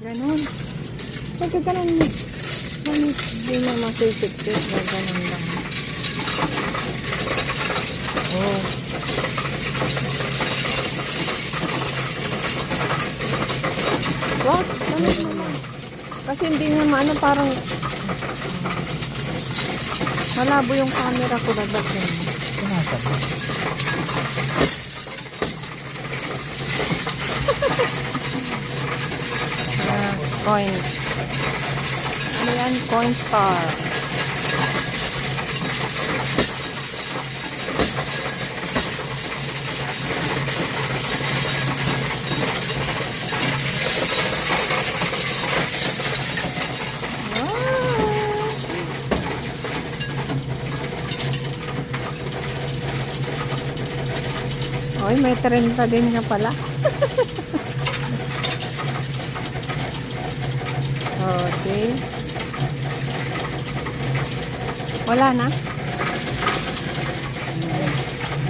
Ganon. Pagka ganon mo. Manis, di na masisip-sip. Ganon lang. Oh. What? Ganon mo lang. Kasi hindi niya maano, parang malabo yung camera ko. Dapat yun. Punasan mo. Coins. Ano yan? Coin star. Oy, may 30 din nga pala. Okay. Wala na? Ang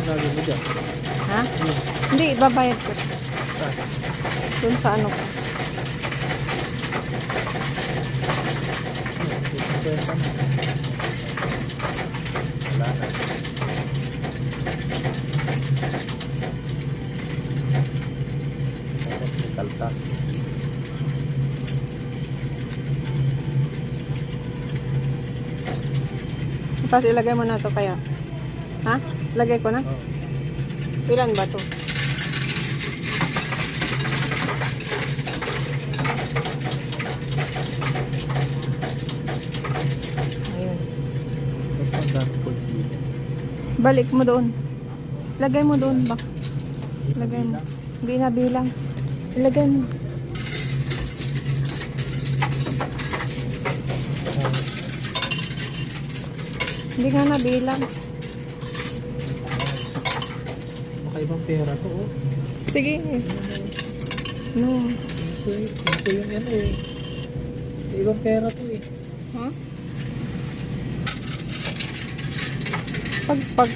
gagawin mo dyan? Ha? Hindi, babayad ko. Dun sa ano ko. Wala na. Tapos may kaltas. Tapos ilagay mo na to kaya. Ha? Lagay ko na? Oh. Ilan ba to? Ayun. Ito ang dami po dito. Balik mo doon. Lagay mo doon ba? Lagay mo. Hindi na bilang. Ilagay mo. Hindi nga nabilang. Makaibang pera to, oh. Sige. No. Ito yung ano eh. Ibang pera to eh. Ha? Pag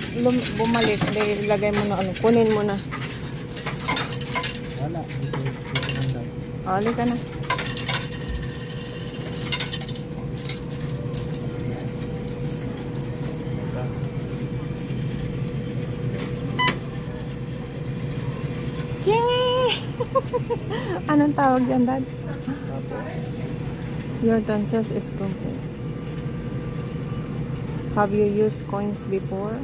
bumalik, ilagay mo na ano, kunin mo na. Wala. Dito nang dami. Ali ka na. Yay! Anong tawag yan, Dad? Tapos, Your transfers is complete. Have you used coins before?